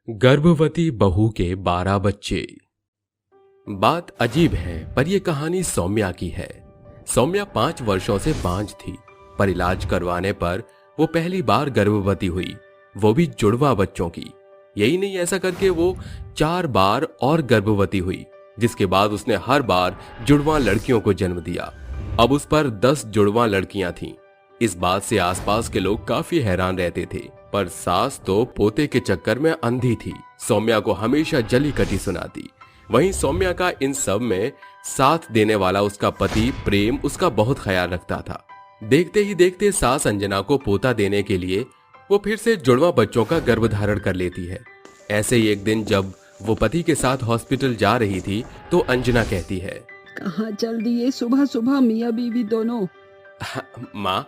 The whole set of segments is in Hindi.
गर्भवती बहू के 12 बच्चे। बात अजीब है पर यह कहानी सौम्या की है। सौम्या 5 वर्षों से बांझ थी, पर इलाज करवाने पर वो पहली बार गर्भवती हुई, वो भी जुड़वा बच्चों की। यही नहीं, ऐसा करके वो 4 बार और गर्भवती हुई, जिसके बाद उसने हर बार जुड़वा लड़कियों को जन्म दिया। अब उस पर 10 जुड़वा लड़कियां थीं। इस बात से आसपास के लोग काफी हैरान रहते थे, पर सास तो पोते के चक्कर में अंधी थी, सौम्या को हमेशा जली कटी सुनाती। वहीं सौम्या का इन सब में साथ देने वाला उसका पति प्रेम उसका बहुत ख्याल रखता था। देखते ही देखते सास अंजना को पोता देने के लिए वो फिर से जुड़वा बच्चों का गर्भधारण कर लेती है। ऐसे ही एक दिन जब वो पति के साथ हॉस्पिटल जा रही थी तो अंजना कहती है, कहाँ चल दिए सुबह सुबह मियाँ बीवी दोनों? माँ,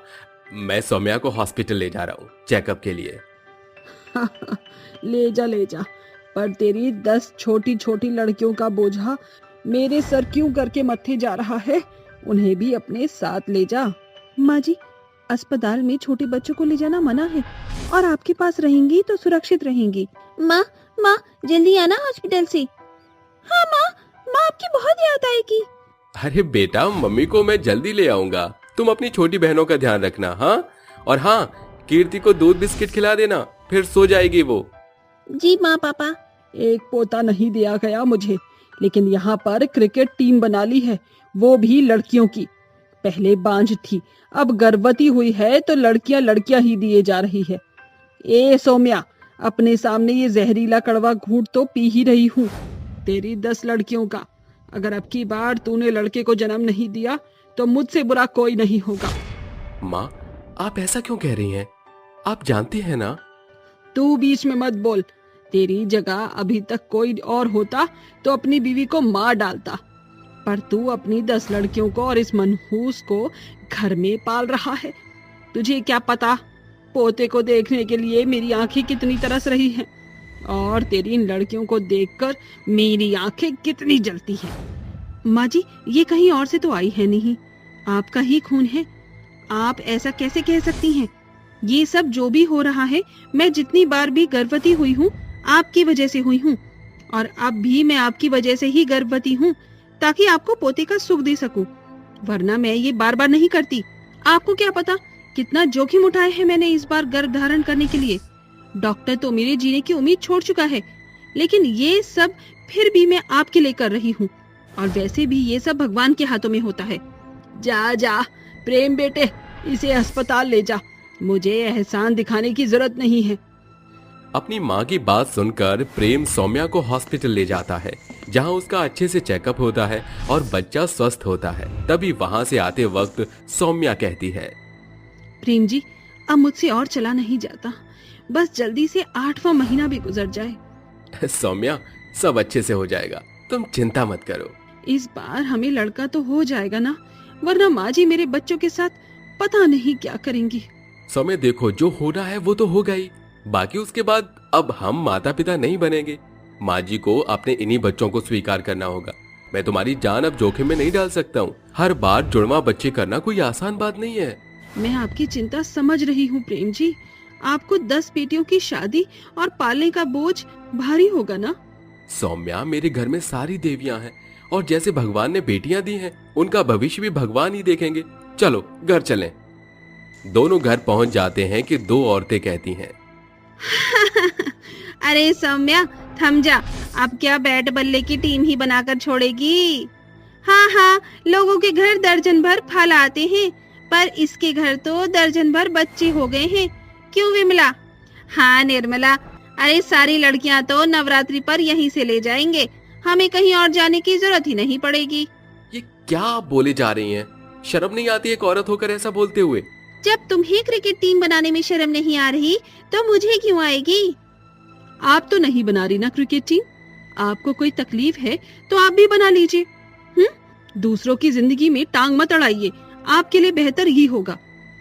मैं सौम्या को हॉस्पिटल ले जा रहा हूँ चेकअप के लिए। ले जा, पर तेरी 10 छोटी छोटी लड़कियों का बोझा मेरे सर क्यों करके मत्थे जा रहा है? उन्हें भी अपने साथ ले जा। माँ जी, अस्पताल में छोटे बच्चों को ले जाना मना है और आपके पास रहेंगी तो सुरक्षित रहेंगी। माँ जल्दी आना हॉस्पिटल से। हाँ माँ आपकी बहुत याद आएगी। अरे बेटा, मम्मी को मैं जल्दी ले आऊंगा, तुम अपनी छोटी बहनों का ध्यान रखना। हाँ, और हाँ, कीर्ति को दूध बिस्किट खिला देना, फिर सो जाएगी वो। जी माँ पापा। एक पोता नहीं दिया गया मुझे, लेकिन यहाँ पर क्रिकेट टीम बना ली है, वो भी लड़कियों की। पहले बांझ थी, अब गर्भवती हुई है तो लड़कियां ही दिए जा रही है। ए सौम्या, अपने सामने ये जहरीला कड़वा घूंट तो पी ही रही हूँ। तेरी 10 लड़कियों का, अगर अब की बार तूने लड़के को जन्म नहीं दिया तो मुझसे बुरा कोई नहीं होगा। माँ, आप ऐसा क्यों कह रही हैं? आप जानती हैं ना। तू बीच में मत बोल। तेरी जगह अभी तक कोई और होता तो अपनी बीवी को मार डालता, पर तू अपनी 10 लड़कियों को और इस मनहूस को घर में पाल रहा है। तुझे क्या पता पोते को देखने के लिए मेरी आंखें कितनी तरस रही हैं, और तेरी इन लड़कियों को देखकर मेरी आंखें कितनी जलती हैं। माँ जी, ये कहीं और से तो आई है नहीं, आपका ही खून है। आप ऐसा कैसे कह सकती हैं? ये सब जो भी हो रहा है, मैं जितनी बार भी गर्भवती हुई हूँ आपकी वजह से हुई हूँ, और अब भी मैं आपकी वजह से ही गर्भवती हूँ, ताकि आपको पोते का सुख दे सकूं, वरना मैं ये बार बार नहीं करती। आपको क्या पता कितना जोखिम उठाया है मैंने इस बार गर्भ धारण करने के लिए। डॉक्टर तो मेरे जीने की उम्मीद छोड़ चुका है, लेकिन ये सब फिर भी मैं आपके लिए कर रही हूँ, और वैसे भी ये सब भगवान के हाथों में होता है। जा प्रेम बेटे, इसे अस्पताल ले जा, मुझे एहसान दिखाने की जरूरत नहीं है। अपनी माँ की बात सुनकर प्रेम सौम्या को हॉस्पिटल ले जाता है, जहाँ उसका अच्छे से चेकअप होता है और बच्चा स्वस्थ होता है। तभी वहाँ से आते वक्त सौम्या कहती है, प्रेम जी, अब मुझसे और चला नहीं जाता, बस जल्दी से 8वां महीना भी गुजर जाए। सौम्या, सब अच्छे से हो जाएगा, तुम चिंता मत करो। इस बार हमें लड़का तो हो जाएगा ना, वरना माँ जी मेरे बच्चों के साथ पता नहीं क्या करेंगी। सौम्या देखो, जो हो रहा है वो तो होगा ही, बाकी उसके बाद अब हम माता पिता नहीं बनेंगे। माँ जी को अपने इन्हीं बच्चों को स्वीकार करना होगा। मैं तुम्हारी जान अब जोखिम में नहीं डाल सकता हूँ। हर बार जुड़वा बच्चे करना कोई आसान बात नहीं है। मैं आपकी चिंता समझ रही हूँ प्रेम जी, आपको 10 बेटियों की शादी और पालने का बोझ भारी होगा ना। सौम्या, मेरे घर में सारी देवियां हैं, और जैसे भगवान ने बेटियां दी हैं, उनका भविष्य भी भगवान ही देखेंगे। चलो घर चलें। दोनों घर पहुंच जाते हैं कि 2 औरतें कहती हैं, अरे सौम्या थम जा, अब क्या बैट बल्ले की टीम ही बनाकर छोड़ेगी? हाँ, लोगों के घर दर्जन भर फल आते हैं, पर इसके घर तो दर्जन भर बच्चे हो गए हैं। क्यों विमला? हाँ निर्मला, अरे सारी लड़कियां तो नवरात्रि पर यहीं से ले जाएंगे, हमें कहीं और जाने की जरूरत ही नहीं पड़ेगी। ये क्या आप बोले जा रही हैं? शर्म नहीं आती एक औरत होकर ऐसा बोलते हुए? जब तुम्हें क्रिकेट टीम बनाने में शर्म नहीं आ रही तो मुझे क्यों आएगी? आप तो नहीं बना रही ना क्रिकेट टीम, आपको कोई तकलीफ है तो आप भी बना लीजिए। दूसरों की जिंदगी में टांग मत अड़ाइए, आपके लिए बेहतर ही होगा।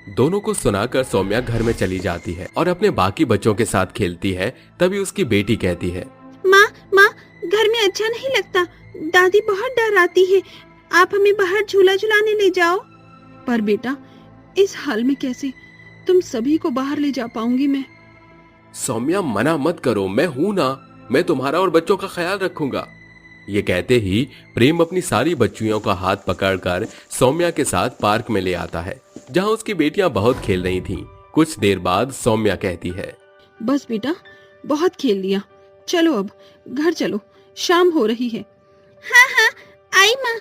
दोनों को सुनाकर सौम्या घर में चली जाती है और अपने बाकी बच्चों के साथ खेलती है। तभी उसकी बेटी कहती है, माँ घर में अच्छा नहीं लगता, दादी बहुत डराती है, आप हमें बाहर झूला झुलाने ले जाओ। पर बेटा, इस हाल में कैसे तुम सभी को बाहर ले जा पाऊंगी मैं? सौम्या मना मत करो, मैं हूं ना, मैं तुम्हारा और बच्चों का ख्याल रखूंगा। ये कहते ही प्रेम अपनी सारी बच्चियों का हाथ पकड़कर सौम्या के साथ पार्क में ले आता है, जहां उसकी बेटियां बहुत खेल रही थीं। कुछ देर बाद सौम्या कहती है, बस बेटा, बहुत खेल लिया, चलो अब घर चलो, शाम हो रही है। हाँ हाँ आई माँ।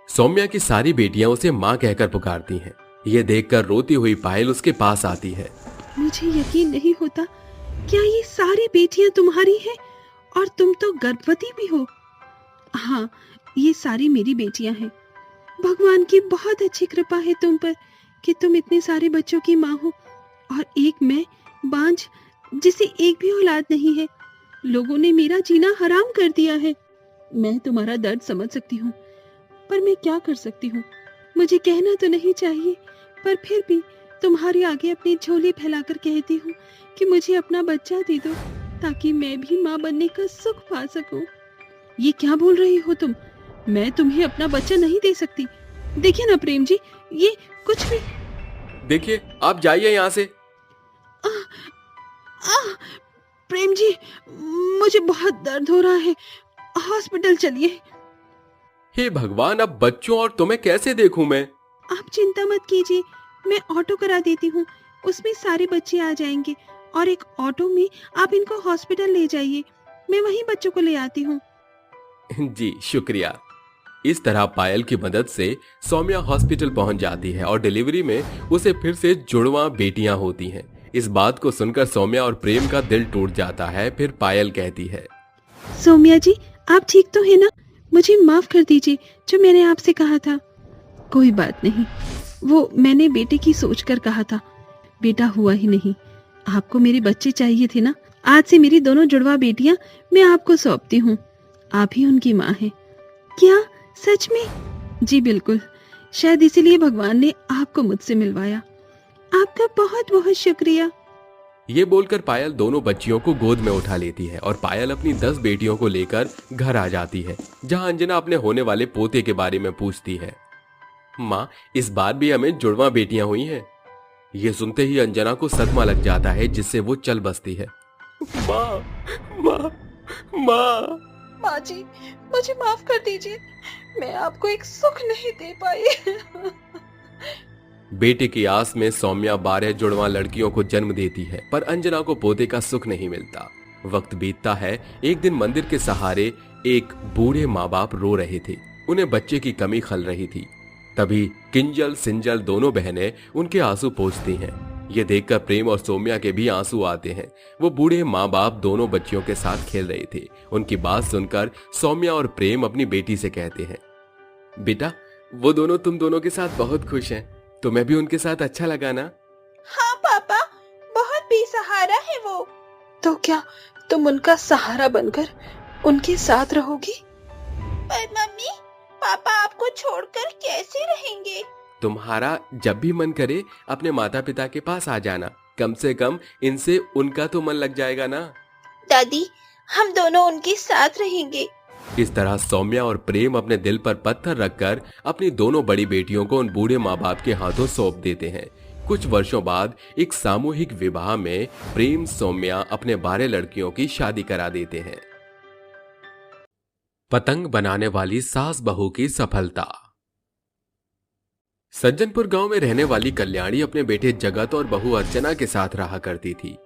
सौम्या की सारी बेटियां उसे माँ कहकर पुकारती हैं। ये देखकर रोती हुई पायल उसके पास आती है। मुझे यकीन नहीं होता, क्या ये सारी बेटियां तुम्हारी हैं? और तुम तो गर्भवती भी हो। हाँ, ये सारी मेरी बेटियां हैं। भगवान की बहुत अच्छी कृपा है तुम पर कि तुम इतने सारे बच्चों की माँ हो, और एक मैं बांझ, जिसे एक भी औलाद नहीं है। लोगों ने मेरा जीना हराम कर दिया है। मैं तुम्हारा दर्द समझ सकती हूँ, पर मैं क्या कर सकती हूँ? मुझे कहना तो नहीं चाहिए, पर फिर भी तुम्हारे आगे अपनी झोली फैलाकर कहती हूँ कि मुझे अपना बच्चा दे दो, ताकि मैं भी माँ बनने का सुख पा सकूं। ये क्या बोल रही हो तुम? मैं तुम्हें अपना बच्चा नहीं दे सकती। देखिए ना प्रेम जी, ये कुछ भी। देखिए, आप जाइए यहाँ से। प्रेम जी, मुझे बहुत दर्द हो रहा है, हॉस्पिटल चलिए। हे भगवान, अब बच्चों और तुम्हें कैसे देखूं मैं? आप चिंता मत कीजिए, मैं ऑटो करा देती हूँ, उसमें सारे बच्चे आ जाएंगे, और एक ऑटो में आप इनको हॉस्पिटल ले जाइए, मैं वहीं बच्चों को ले आती हूँ। जी शुक्रिया। इस तरह पायल की मदद से सौम्या हॉस्पिटल पहुंच जाती है और डिलीवरी में उसे फिर से जुड़वा बेटियां होती हैं। इस बात को सुनकर सौम्या और प्रेम का दिल टूट जाता है। फिर पायल कहती है, सौम्या जी, आप ठीक तो है ना? मुझे माफ कर दीजिए जो मैंने आपसे कहा था। कोई बात नहीं, वो मैंने बेटे की सोचकर कहा था, बेटा हुआ ही नहीं। आपको मेरे बच्चे चाहिए थे ना? आज से मेरी दोनों जुड़वा बेटियां मैं आपको सौंपती हूँ, आप ही उनकी माँ हैं। क्या सच में? जी बिल्कुल, शायद इसीलिए भगवान ने आपको मुझसे मिलवाया। आपका बहुत बहुत शुक्रिया। ये बोलकर पायल दोनों बच्चियों को गोद में उठा लेती है और पायल अपनी 10 बेटियों को लेकर घर आ जाती है, जहां अंजना अपने होने वाले पोते के बारे में पूछती है। माँ, इस बार भी हमें जुड़वा बेटियां हुई हैं। ये सुनते ही अंजना को सदमा लग जाता है, जिससे वो चल बसती है। माँ, माँ, माँ। माँ जी, मुझे माफ कर दीजिए, मैं आपको एक सुख नहीं दे पाई। बेटे की आस में सौम्या 12 जुड़वा लड़कियों को जन्म देती है, पर अंजना को पोते का सुख नहीं मिलता। वक्त बीतता है। एक दिन मंदिर के सहारे एक बूढ़े माँ बाप रो रहे थे। उन्हें बच्चे की कमी खल रही थी। तभी किंजल सिंजल दोनों बहनें उनके आंसू पोंछती हैं। ये देखकर प्रेम और सौम्या के भी आंसू आते हैं। वो बूढ़े माँ बाप दोनों बच्चियों के साथ खेल रहे थे। उनकी बात सुनकर सौम्या और प्रेम अपनी बेटी से कहते हैं, बेटा, वो दोनों तुम दोनों के साथ बहुत खुश हैं, तुम्हें भी उनके साथ अच्छा लगा ना? हाँ पापा, बहुत बेसहारा है वो। तो क्या तुम उनका सहारा बनकर उनके साथ रहोगी? पर मम्मी, पापा आपको छोड़कर कैसे रहेंगे? तुम्हारा जब भी मन करे अपने माता पिता के पास आ जाना, कम से कम इनसे उनका तो मन लग जाएगा ना। दादी, हम दोनों उनके साथ रहेंगे। इस तरह सौम्या और प्रेम अपने दिल पर पत्थर रखकर अपनी दोनों बड़ी बेटियों को उन बूढ़े माँ बाप के हाथों सौंप देते हैं। कुछ वर्षों बाद एक सामूहिक विवाह में प्रेम सौम्या अपने 12 लड़कियों की शादी करा देते हैं। पतंग बनाने वाली सास बहू की सफलता। सज्जनपुर गांव में रहने वाली कल्याणी अपने बेटे जगत और बहू अर्चना के साथ रहा करती थी।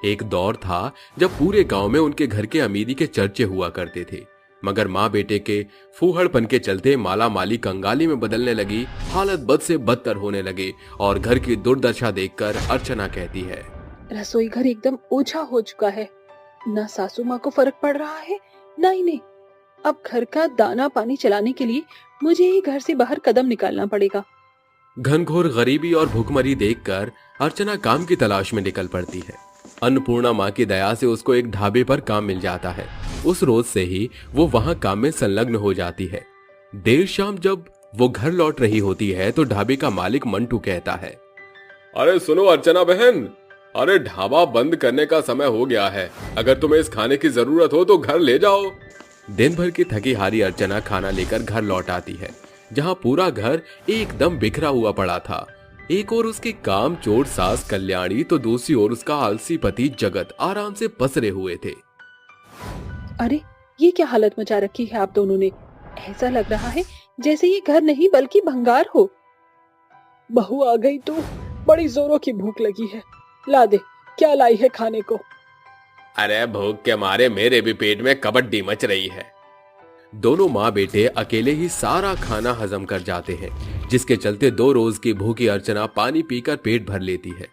एक दौर था जब पूरे गांव में उनके घर के अमीरी के चर्चे हुआ करते थे, मगर माँ बेटे के फूहड़पन के चलते माला माली कंगाली में बदलने लगी। हालत बद से बदतर होने लगे और घर की दुर्दशा देखकर अर्चना कहती है, रसोई घर एकदम ओझा हो चुका है। ना सासू माँ को फर्क पड़ रहा है, ना इन्हें। अब घर का दाना पानी चलाने के लिए मुझे ही घर से बाहर कदम निकालना पड़ेगा। घनघोर गरीबी और भूखमरी देखकर अर्चना काम की तलाश में निकल पड़ती है। अन्नपूर्णा माँ की दया से उसको एक ढाबे पर काम मिल जाता है। उस रोज से ही वो वहां काम में संलग्न हो जाती है। देर शाम जब वो घर लौट रही होती है तो ढाबे का मालिक मंटू कहता है, अरे सुनो अर्चना बहन, अरे ढाबा बंद करने का समय हो गया है। अगर तुम्हें इस खाने की जरूरत हो तो घर ले जाओ। दिन भर की थकी हारी अर्चना खाना लेकर घर लौट आती है, जहां पूरा घर एकदम बिखरा हुआ पड़ा था। एक ओर उसकी काम चोर सास कल्याणी तो दूसरी ओर उसका आलसी पति जगत आराम से पसरे हुए थे। अरे ये क्या हालत मचा रखी है आप दोनों ने। ऐसा लग रहा है जैसे ये घर नहीं बल्कि भंगार हो। बहू आ गई तो बड़ी जोरों की भूख लगी है, ला दे क्या लाई है खाने को। अरे भूख के मारे मेरे भी पेट में कबड्डी मच रही है। दोनों माँ बेटे अकेले ही सारा खाना हजम कर जाते हैं, जिसके चलते 2 रोज की भूखी अर्चना पानी पीकर पेट भर लेती है।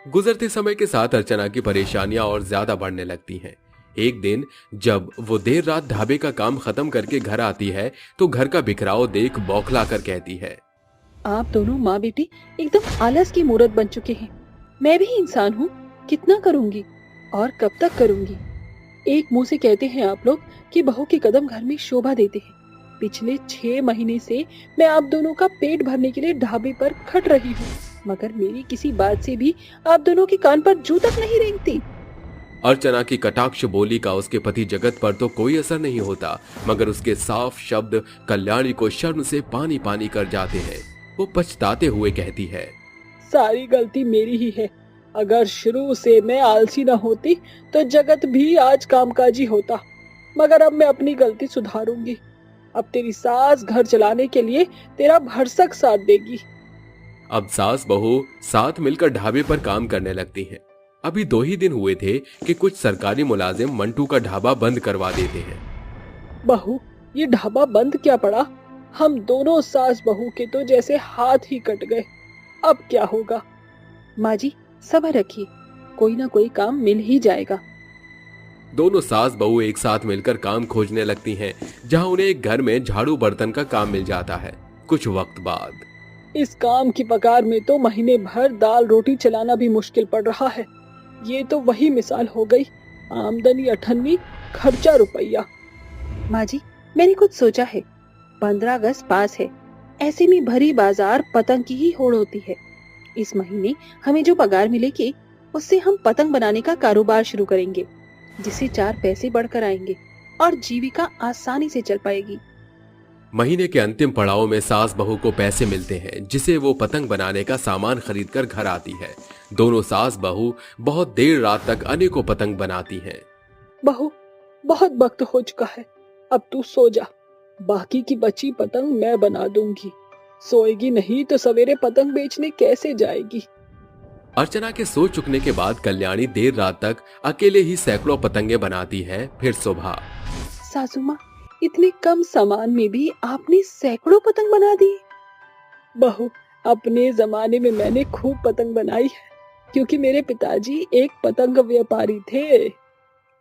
गुजरते समय के साथ अर्चना की परेशानियां और ज्यादा बढ़ने लगती हैं। एक दिन जब वो देर रात ढाबे का काम खत्म करके घर आती है तो घर का बिखराव देख बौखला कर कहती है, आप दोनों माँ बेटी एकदम आलस की मूरत बन चुके हैं। मैं भी इंसान हूँ, कितना करूंगी और कब तक करूंगी। एक मुंह से कहते हैं आप लोग कि बहू के कदम घर में शोभा देते हैं। पिछले 6 महीने से मैं आप दोनों का पेट भरने के लिए ढाबे पर खट रही हूँ, मगर मेरी किसी बात से भी आप दोनों के कान पर जू तक नहीं रेंगती। अर्चना की कटाक्ष बोली का उसके पति जगत पर तो कोई असर नहीं होता, मगर उसके साफ शब्द कल्याणी को शर्म से पानी पानी कर जाते हैं। वो पछताते हुए कहती है, सारी गलती मेरी ही है। अगर शुरू से मैं आलसी न होती तो जगत भी आज कामकाजी होता, मगर अब मैं अपनी गलती सुधारूंगी। अब तेरी सास घर चलाने के लिए तेरा भरसक साथ देगी। अब सास बहू साथ मिलकर ढाबे पर काम करने लगती हैं। अभी 2 ही दिन हुए थे कि कुछ सरकारी मुलाजिम मंटू का ढाबा बंद करवा देते हैं। बहू ये ढाबा बंद क्या पड़ा, हम दोनों सास बहू के तो जैसे हाथ ही कट गए। अब क्या होगा। माँ जी सब्र रखिए, कोई ना कोई काम मिल ही जाएगा। दोनों सास बहू एक साथ मिलकर काम खोजने लगती हैं, जहां उन्हें एक घर में झाड़ू बर्तन का काम मिल जाता है। कुछ वक्त बाद इस काम की पगार में तो महीने भर दाल रोटी चलाना भी मुश्किल पड़ रहा है। ये तो वही मिसाल हो गई, आमदनी 98 खर्चा रुपया। माँ जी मैंने कुछ सोचा है। 15 अगस्त पास है, ऐसे में भरी बाजार पतंग की ही होड़ होती है। इस महीने हमें जो पगार मिलेगी उससे हम पतंग बनाने का कारोबार शुरू करेंगे, जिससे 4 पैसे बढ़कर आएंगे और जीविका आसानी से चल पाएगी। महीने के अंतिम पड़ाव में सास बहू को पैसे मिलते हैं, जिसे वो पतंग बनाने का सामान खरीदकर घर आती है। दोनों सास बहू बहुत देर रात तक अनेकों पतंग बनाती हैं। बहू बहुत वक्त हो चुका है, अब तू सो जा। बाकी की बची पतंग मैं बना दूंगी। सोएगी नहीं तो सवेरे पतंग बेचने कैसे जाएगी। अर्चना के सो चुकने के बाद कल्याणी देर रात तक अकेले ही सैकड़ों पतंगे बनाती है। फिर सुबह, सासू माँ इतने कम सामान में भी आपने सैकड़ों पतंग बना दी। बहू अपने जमाने में मैंने खूब पतंग बनाई है, क्योंकि मेरे पिताजी एक पतंग व्यापारी थे।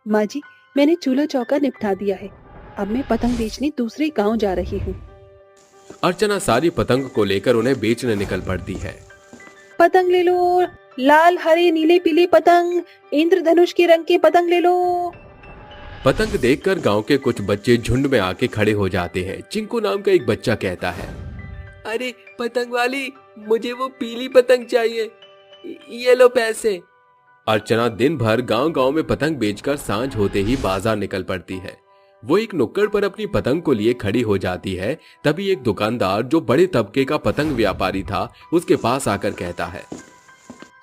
माँ जी मैंने चूल्हा चौका निपटा दिया है, अब मैं पतंग बेचने दूसरे गांव जा रही हूँ। अर्चना सारी पतंग को लेकर उन्हें बेचने निकल पड़ती है। पतंग ले लो, लाल हरे नीले पीले पतंग, इंद्रधनुष के रंग के पतंग ले लो। पतंग देखकर गांव के कुछ बच्चे झुंड में आके खड़े हो जाते हैं। चिंकू नाम का एक बच्चा कहता है, अरे पतंग वाली, मुझे वो पीली पतंग चाहिए, ये लो पैसे। अर्चना दिन भर गांव-गांव में पतंग बेचकर सांझ होते ही बाजार निकल पड़ती है। वो एक नुक्कड़ पर अपनी पतंग को लिए खड़ी हो जाती है। तभी एक दुकानदार जो बड़े तबके का पतंग व्यापारी था उसके पास आकर कहता है,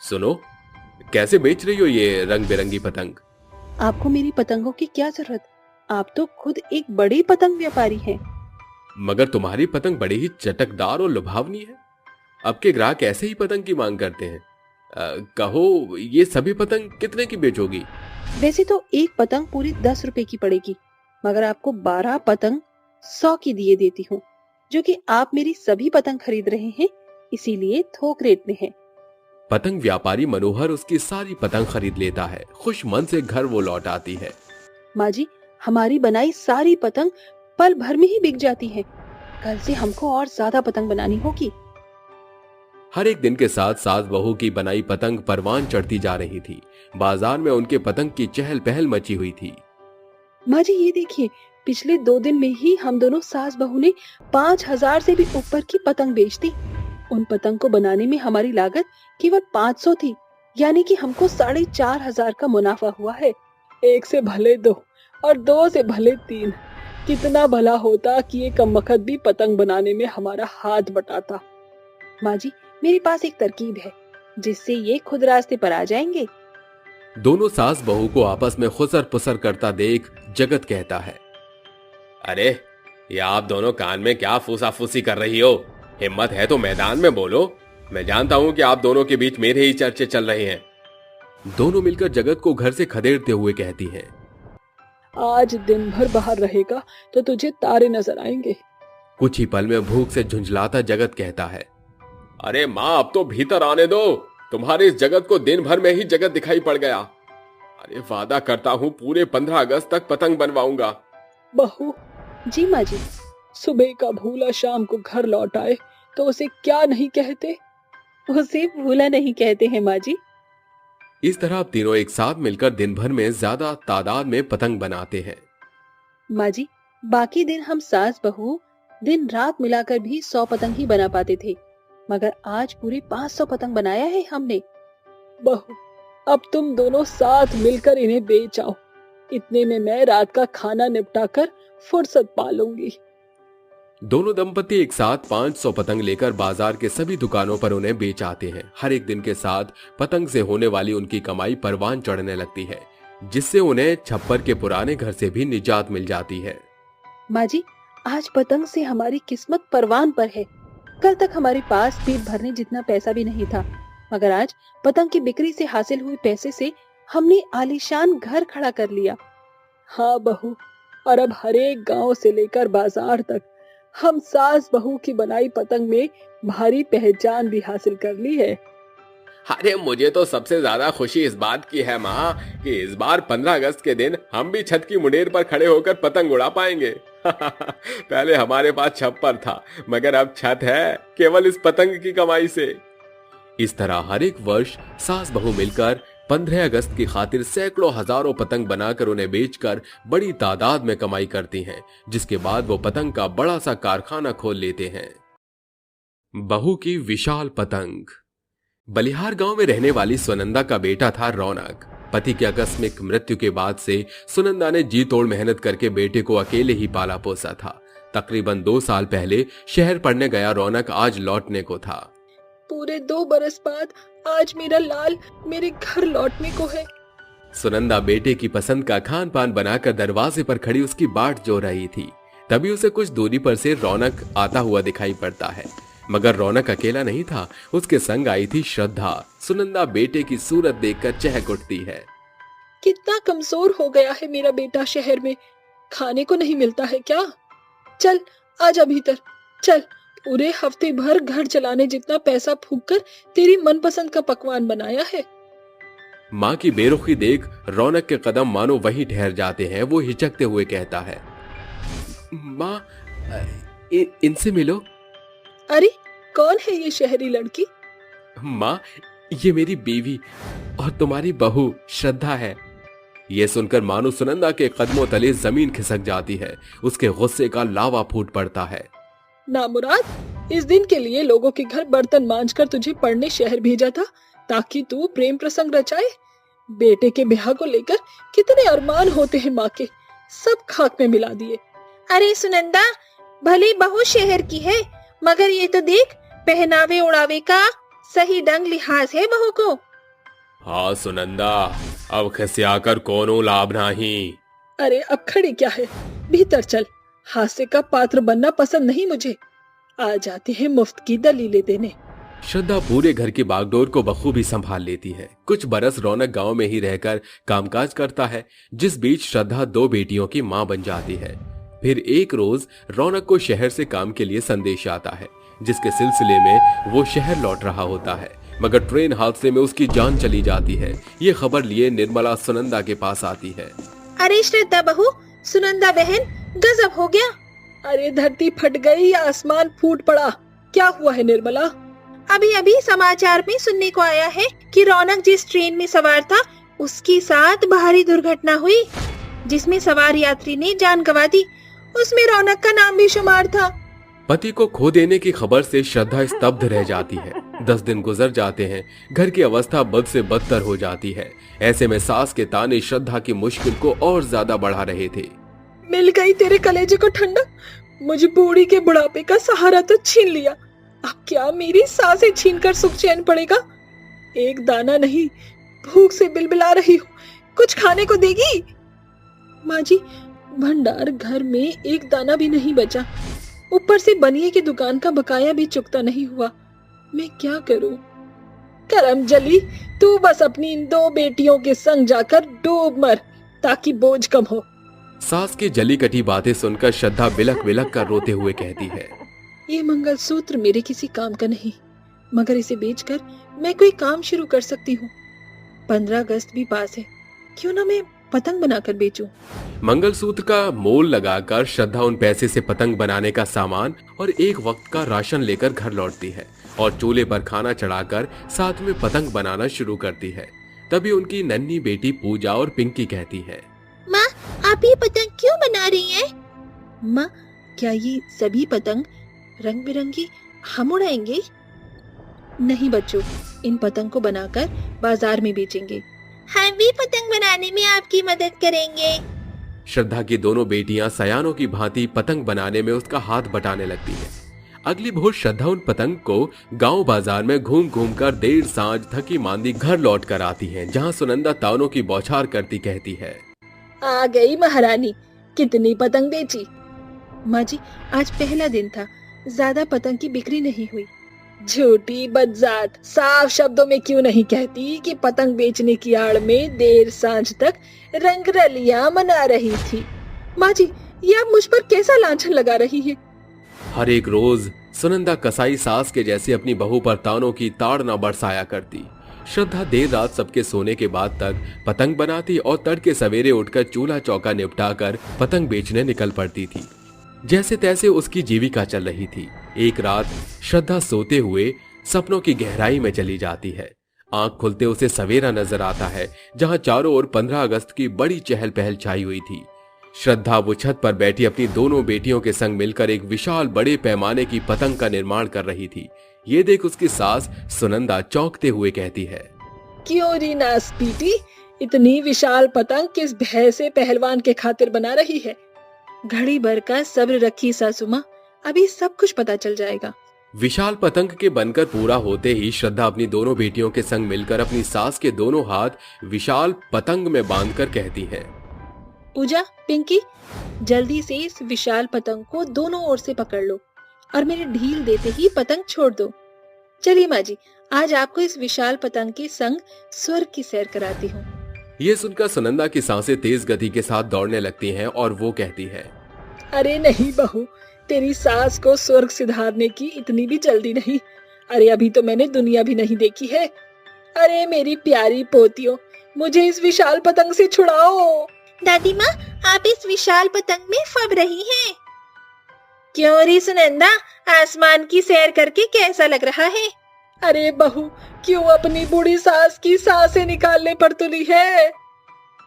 सुनो, कैसे बेच रही हो ये रंग बिरंगी पतंग? आपको मेरी पतंगों की क्या जरूरत, आप तो खुद एक बड़े पतंग व्यापारी हैं। मगर तुम्हारी पतंग बड़ी ही चटकदार और लुभावनी है। अब के ग्राहक ऐसे ही पतंग की मांग करते हैं। कहो ये सभी पतंग कितने की बेचोगी? वैसे तो एक पतंग पूरी 10 रुपए की पड़ेगी, मगर आपको 12 पतंग 100 की दिए देती हूँ, जो कि आप मेरी सभी पतंग खरीद रहे हैं, इसीलिए थोक रेट में है। पतंग व्यापारी मनोहर उसकी सारी पतंग खरीद लेता है। खुश मन से घर वो लौट आती है। माँ जी हमारी बनाई सारी पतंग पल भर में ही बिक जाती है, कल से हमको और ज्यादा पतंग बनानी होगी। हर एक दिन के साथ सास बहू की बनाई पतंग परवान चढ़ती जा रही थी। बाजार में उनके पतंग की चहल पहल मची हुई थी। माँ जी ये देखिए, पिछले 2 दिन में ही हम दोनों सास बहू ने 5000 से भी ऊपर की पतंग बेच दी। उन पतंग को बनाने में हमारी लागत केवल 500 थी, यानी कि हमको 4500 का मुनाफा हुआ है। 1 से भले 2 और 2 से भले 3। कितना भला होता कि ये कमबख्त भी पतंग बनाने में हमारा हाथ बटाता। माँ जी मेरे पास एक तरकीब है जिससे ये खुद रास्ते पर आ जाएंगे। दोनों सास बहू को आपस में खुसर पुसर करता देख जगत कहता है, अरे ये आप दोनों कान में क्या फूसाफूसी कर रही हो? हिम्मत है तो मैदान में बोलो। मैं जानता हूं कि आप दोनों के बीच मेरे ही चर्चे चल रहे हैं। दोनों मिलकर जगत को घर से खदेड़ते हुए कहती हैं, आज दिन भर बाहर रहेगा तो तुझे तारे नजर आएंगे। कुछ ही पल में भूख से झुंझलाता जगत कहता है, अरे माँ अब तो भीतर आने दो, तुम्हारे इस जगत को दिन भर में ही जगत दिखाई पड़ गया। अरे वादा करता हूँ पूरे 15 अगस्त तक पतंग बनवाऊंगा। बहू, जी माँ जी। सुबह का भूला शाम को घर लौट आए तो उसे क्या नहीं कहते? उसे भूला नहीं कहते हैं माँ जी। इस तरह अब तीनों एक साथ मिलकर दिन भर में ज्यादा तादाद में पतंग बनाते हैं। माँ जी, बाकी दिन हम सास बहू दिन रात मिलाकर भी 100 पतंग ही बना पाते थे, मगर आज पूरी 500 पतंग बनाया है हमने। बहू, अब तुम दोनों साथ मिलकर इन्हें बेच आओ। इतने में मैं रात का खाना निपटाकर फुर्सत पा लूंगी। दोनों दंपति एक साथ 500 पतंग लेकर बाजार के सभी दुकानों पर उन्हें बेच आते हैं। हर एक दिन के साथ पतंग से होने वाली उनकी कमाई परवान चढ़ने लगती है, जिससे उन्हें छप्पर के पुराने घर से भी निजात मिल जाती है। माँ जी, आज पतंग से हमारी किस्मत परवान पर है। कल तक हमारे पास पेट भरने जितना पैसा भी नहीं था, मगर आज पतंग की बिक्री से हासिल हुए पैसे से हमने आलीशान घर खड़ा कर लिया। हाँ बहू, और अब हर एक गांव से लेकर बाजार तक हम सास बहू की बनाई पतंग में भारी पहचान भी हासिल कर ली है। अरे मुझे तो सबसे ज्यादा खुशी इस बात की है माँ कि इस बार 15 अगस्त के दिन हम भी छत की मुंडेर पर खड़े होकर पतंग उड़ा पाएंगे। पहले हमारे पास छप्पर था, मगर अब छत है केवल इस पतंग की कमाई से। इस तरह हर एक वर्ष सास बहू मिलकर 15 अगस्त की खातिर सैकड़ों हजारों पतंग बनाकर उन्हें बेचकर बड़ी तादाद में कमाई करती हैं, जिसके बाद वो पतंग का बड़ा सा कारखाना खोल लेते हैं। बहू की विशाल पतंग। बलिहार गांव में रहने वाली सुनंदा का बेटा था रौनक। पति की आकस्मिक मृत्यु के बाद से सुनंदा ने जी तोड़ मेहनत करके बेटे को अकेले ही पाला पोसा था। तकरीबन 2 साल पहले शहर पढ़ने गया रौनक आज लौटने को था। पूरे 2 बरस बाद आज मेरा लाल मेरे घर लौटने को है। सुनंदा बेटे की पसंद का खान पान बनाकर दरवाजे पर खड़ी उसकी बाट जो रही थी। तभी उसे कुछ दूरी पर से रौनक आता हुआ दिखाई पड़ता है, मगर रौनक अकेला नहीं था, उसके संग आई थी श्रद्धा। सुनंदा बेटे की सूरत देखकर चहक उठती है। कितना कमजोर हो गया है मेरा बेटा, शहर में खाने को नहीं मिलता है क्या? चल आजा भीतर, चल पूरे हफ्ते भर घर चलाने जितना पैसा फूंक कर तेरी मनपसंद का पकवान बनाया है। माँ की बेरुखी देख रौनक के कदम मानो वहीं ठहर जाते हैं। वो हिचकते हुए कहता है, माँ इनसे मिलो। अरे कौन है ये शहरी लड़की? माँ ये मेरी बीवी और तुम्हारी बहू श्रद्धा है। ये सुनकर मानो सुनंदा के कदमों तले जमीन खिसक जाती है। उसके गुस्से का लावा फूट पड़ता है। नामुराद, इस दिन के लिए लोगों के घर बर्तन मांजकर तुझे पढ़ने शहर भेजा था ताकि तू प्रेम प्रसंग रचाए। बेटे के ब्याह को लेकर कितने अरमान होते हैं माँ के, सब खाक में मिला दिए। अरे सुनंदा, भले बहू शहर की है, मगर ये तो देख, पहनावे उड़ावे का सही ढंग लिहाज है बहू को। हाँ सुनंदा, अब खसियाकर कोनो लाभ नहीं। अरे अब खड़ी क्या है, भीतर चल। हास्य का पात्र बनना पसंद नहीं मुझे। आ जाते हैं मुफ्त की दलीलें देने। श्रद्धा पूरे घर की बागडोर को बखूबी संभाल लेती है। कुछ बरस रौनक गांव में ही रहकर कामकाज करता है, जिस बीच श्रद्धा 2 बेटियों की मां बन जाती है। फिर एक रोज रौनक को शहर से काम के लिए संदेश आता है, जिसके सिलसिले में वो शहर लौट रहा होता है, मगर ट्रेन हादसे में उसकी जान चली जाती है। ये खबर लिए निर्मला सुनंदा के पास आती है। अरे श्रद्धा बहू, सुनंदा बहन, गजब हो गया। अरे धरती फट गई या आसमान फूट पड़ा, क्या हुआ है निर्मला? अभी अभी समाचार में सुनने को आया है कि रौनक जिस ट्रेन में सवार था उसके साथ भारी दुर्घटना हुई, जिसमें सवार यात्री ने जान गंवा दी। उसमें रौनक का नाम भी शुमार था। पति को खो देने की खबर से श्रद्धा स्तब्ध रह जाती है। 10 दिन गुजर जाते हैं। घर की अवस्था बद से बदतर हो जाती है। ऐसे में सास के ताने श्रद्धा की मुश्किल को और ज्यादा बढ़ा रहे थे। मिल गई तेरे कलेजे को ठंडक। मुझे बूढ़ी के बुढ़ापे का सहारा तो छीन लिया, अब क्या मेरी सांसें छीनकर सुख चैन पड़ेगा? एक दाना नहीं, भूख से बिलबिला रही हूँ, कुछ खाने को देगी? माँ जी, भंडार घर में एक दाना भी नहीं बचा, ऊपर से बनिए की दुकान का बकाया भी चुकता नहीं हुआ। मैं क्या करूं? करमजली, तू बस अपनी इन 2 बेटियों के संग जाकर डूब मर, ताकि बोझ कम हो। सास की जली कटी बातें सुनकर श्रद्धा बिलक बिलक कर रोते हुए कहती है, ये मंगलसूत्र मेरे किसी काम का नहीं, मगर इसे बेचकर मैं कोई काम शुरू कर सकती हूँ। 15 अगस्त भी पास है, क्यों ना मैं पतंग बनाकर बेचूं। मंगलसूत्र का मोल लगाकर श्रद्धा उन पैसे से पतंग बनाने का सामान और एक वक्त का राशन लेकर घर लौटती है और चूल्हे पर खाना चढ़ाकर साथ में पतंग बनाना शुरू करती है। तभी उनकी नन्ही बेटी पूजा और पिंकी कहती है, माँ, आप ये पतंग क्यों बना रही हैं? माँ, क्या ये सभी पतंग रंग बिरंगी हम उड़ाएंगे? नहीं बच्चों, इन पतंग को बनाकर बाजार में बेचेंगे। हम भी पतंग बनाने में आपकी मदद करेंगे। श्रद्धा की दोनों बेटियां सयानों की भांति पतंग बनाने में उसका हाथ बटाने लगती है। अगली भोर श्रद्धा उन पतंग को गांव बाजार में घूम घूम कर देर सांझ थकी मांदी घर लौट कर आती है, जहां सुनंदा तानों की बौछार करती कहती है, आ गई महारानी, कितनी पतंग बेची? माँ जी, आज पहला दिन था, ज्यादा पतंग की बिक्री नहीं हुई। झूठी बदजात, साफ शब्दों में क्यों नहीं कहती कि पतंग बेचने की आड़ में देर सांझ तक रंगरलियां मना रही थी? माँ जी, ये आप मुझ पर कैसा लांछन लगा रही है? हर एक रोज सुनंदा कसाई सास के जैसे अपनी बहू पर तानों की ताड़ना बरसाया करती। श्रद्धा देर रात सबके सोने के बाद तक पतंग बनाती और तड़के सवेरे उठकर चूल्हा चौका निपटाकर पतंग बेचने निकल पड़ती थी। जैसे तैसे उसकी जीविका चल रही थी। एक रात श्रद्धा सोते हुए सपनों की गहराई में चली जाती है। आंख खुलते उसे सवेरा नजर आता है, जहां चारों ओर 15 अगस्त की बड़ी चहल पहल छाई हुई थी। श्रद्धा वो छत पर बैठी अपनी दोनों बेटियों के संग मिलकर एक विशाल बड़े पैमाने की पतंग का निर्माण कर रही थी। ये देख उसकी सास सुनंदा चौंकते हुए कहती है, क्यों री नास पीटी, इतनी विशाल पतंग किस भय से पहलवान के खातिर बना रही है? घड़ी भर का सब्र रखी सासू माँ, अभी सब कुछ पता चल जाएगा। विशाल पतंग के बनकर पूरा होते ही श्रद्धा अपनी दोनों बेटियों के संग मिलकर अपनी सास के दोनों हाथ विशाल पतंग में बांधकर कहती है, पूजा, पिंकी, जल्दी से इस विशाल पतंग को दोनों ओर से पकड़ लो और मेरे ढील देते ही पतंग छोड़ दो। चलिए माँ जी, आज आपको इस विशाल पतंग के संग स्वर्ग की सैर कराती हूँ। ये सुनकर सुनंदा की सांसें तेज गति के साथ दौड़ने लगती हैं और वो कहती है, अरे नहीं बहू, तेरी सास को स्वर्ग सिधारने की इतनी भी जल्दी नहीं। अरे अभी तो मैंने दुनिया भी नहीं देखी है। अरे मेरी प्यारी पोतियों, मुझे इस विशाल पतंग से छुड़ाओ। दादी माँ, आप इस विशाल पतंग में फब रही हैं। क्यों री सुनंदा, आसमान की सैर करके कैसा लग रहा है? अरे बहू, क्यों अपनी बूढ़ी सास की सांसें निकालने पर तुली है?